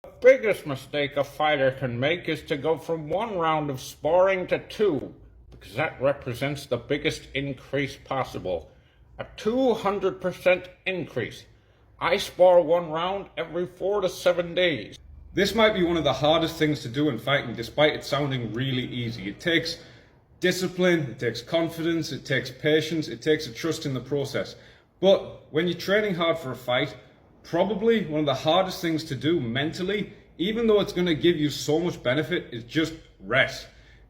The biggest mistake a fighter can make is to go from one round of sparring to two, because that represents the biggest increase possible. A 200% increase. I spar one round every 4 to 7 days. This might be one of the hardest things to do in fighting, despite it sounding really easy. It takes discipline, it takes confidence, it takes patience, it takes a trust in the process. But when you're training hard for a fight, probably one of the hardest things to do mentally, even though it's going to give you so much benefit, is just rest.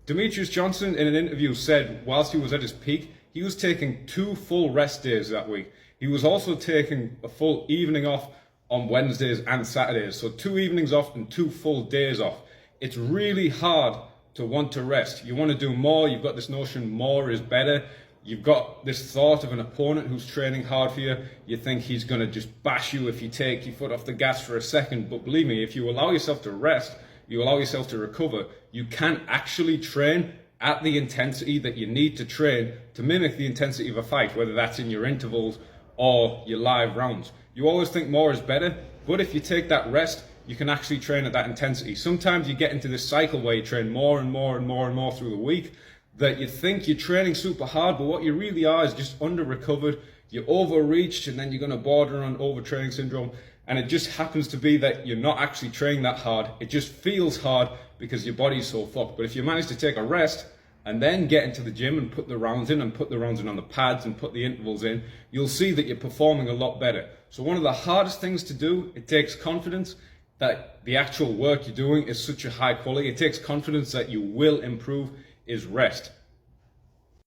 Demetrius Johnson in an interview said whilst he was at his peak, he was taking 2 full rest days that week. He was also taking a full evening off on Wednesdays and Saturdays. So 2 evenings off and 2 full days off. It's really hard to want to rest. You want to do more. You've got this notion more is better. You've got this thought of an opponent who's training hard for you. You think he's going to just bash you if you take your foot off the gas for a second. But believe me, if you allow yourself to rest, you allow yourself to recover, you can actually train at the intensity that you need to train to mimic the intensity of a fight, whether that's in your intervals or your live rounds. You always think more is better, but if you take that rest, you can actually train at that intensity. Sometimes you get into this cycle where you train more and more and more and more through the week, that you think you're training super hard, but what you really are is just under-recovered. You're overreached, and then you're going to border on overtraining syndrome. And it just happens to be that you're not actually training that hard. It just feels hard because your body's so fucked. But if you manage to take a rest and then get into the gym and put the rounds in and put the rounds in on the pads and put the intervals in, you'll see that you're performing a lot better. So one of the hardest things to do, it takes confidence that the actual work you're doing is such a high quality. It takes confidence that you will improve, is rest.